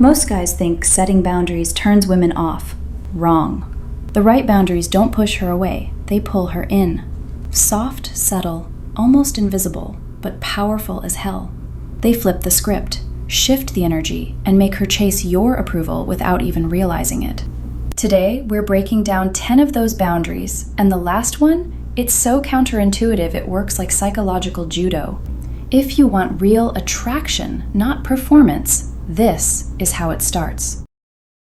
Most guys think setting boundaries turns women off. Wrong. The right boundaries don't push her away, they pull her in. Soft, subtle, almost invisible, but powerful as hell. They flip the script, shift the energy, and make her chase your approval without even realizing it. Today, we're breaking down 10 of those boundaries, and the last one, it's so counterintuitive it works like psychological judo. If you want real attraction, not performance, this is how it starts.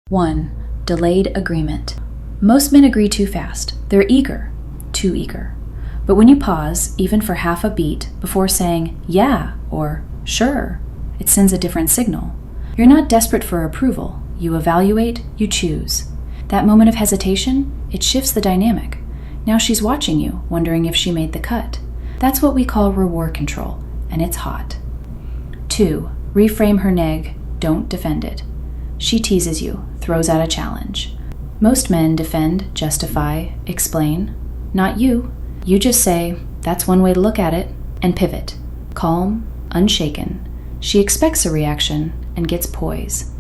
1. Delayed agreement. Most men agree too fast. They're eager, too eager. But when you pause, even for half a beat, before saying yeah or sure, it sends a different signal. You're not desperate for approval. You evaluate, you choose. That moment of hesitation, it shifts the dynamic. Now she's watching you, wondering if she made the cut. That's what we call reward control, and it's hot. 2. Reframe her neg. Don't defend it. She teases you, throws out a challenge. Most men defend, justify, explain. Not you. You just say, that's one way to look at it, and pivot. Calm, unshaken. She expects a reaction and gets poise.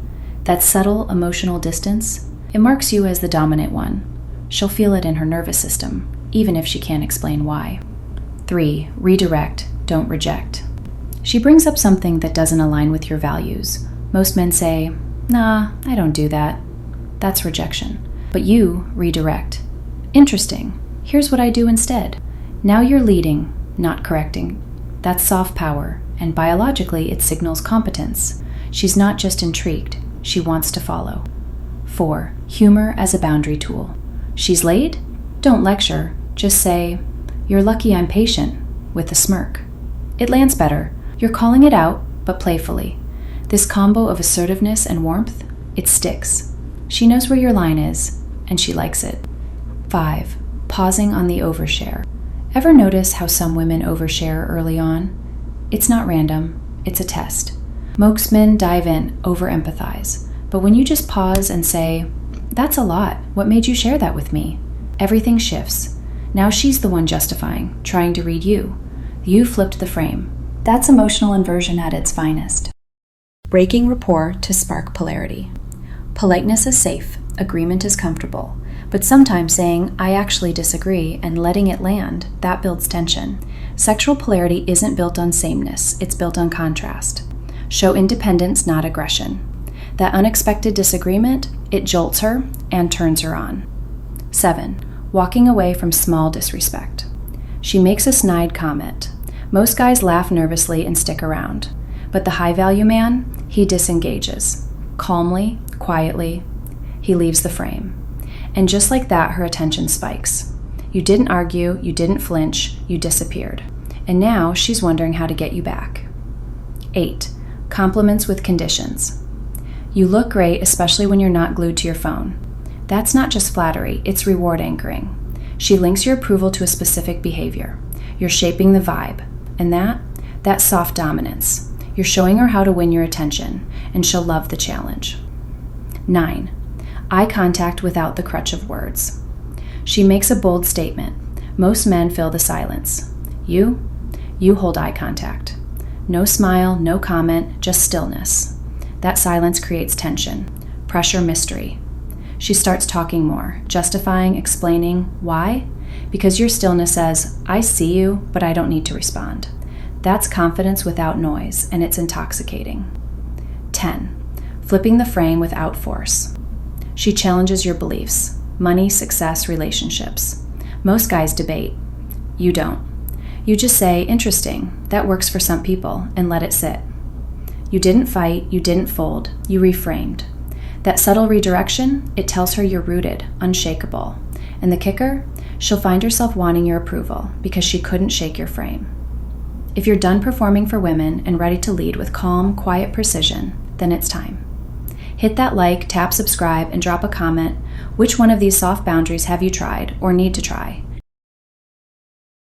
That subtle emotional distance, it marks you as the dominant one. She'll feel it in her nervous system, even if she can't explain why. 3. Redirect, don't reject. She brings up something that doesn't align with your values. Most men say, nah, I don't do that. That's rejection. But you redirect. Interesting. Here's what I do instead. Now you're leading, not correcting. That's soft power, and biologically it signals competence. She's not just intrigued, she wants to follow. 4. Humor as a boundary tool. She's late? Don't lecture. Just say, you're lucky I'm patient, with a smirk. It lands better. You're calling it out, but playfully. This combo of assertiveness and warmth, it sticks. She knows where your line is, and she likes it. 5. Pausing on the overshare. Ever notice how some women overshare early on? It's not random, it's a test. Most men dive in, over-empathize. But when you just pause and say, that's a lot, what made you share that with me? Everything shifts. Now she's the one justifying, trying to read you. You flipped the frame. That's emotional inversion at its finest. Breaking rapport to spark polarity. Politeness is safe, agreement is comfortable, but sometimes saying, I actually disagree, and letting it land, that builds tension. Sexual polarity isn't built on sameness, it's built on contrast. Show independence, not aggression. That unexpected disagreement, it jolts her and turns her on. 7. Walking away from small disrespect. She makes a snide comment. Most guys laugh nervously and stick around. But the high-value man, he disengages. Calmly, quietly, he leaves the frame. And just like that, her attention spikes. You didn't argue, you didn't flinch, you disappeared. And now she's wondering how to get you back. 8. Compliments with conditions. You look great, especially when you're not glued to your phone. That's not just flattery, it's reward anchoring. She links your approval to a specific behavior. You're shaping the vibe. And that's soft dominance. You're showing her how to win your attention, and she'll love the challenge. 9. Eye contact without the crutch of words. She makes a bold statement. Most men fill the silence. You hold eye contact. No smile, no comment, just stillness. That silence creates tension, pressure, mystery. She starts talking more, justifying, explaining. Why? Because your stillness says, I see you, but I don't need to respond. That's confidence without noise, and it's intoxicating. 10. Flipping the frame without force. She challenges your beliefs. Money, success, relationships. Most guys debate. You don't. You just say, interesting, that works for some people, and let it sit. You didn't fight, you didn't fold, you reframed. That subtle redirection, it tells her you're rooted, unshakable. And the kicker? She'll find herself wanting your approval because she couldn't shake your frame. If you're done performing for women and ready to lead with calm, quiet precision, then it's time. Hit that like, tap subscribe, and drop a comment. Which one of these soft boundaries have you tried or need to try?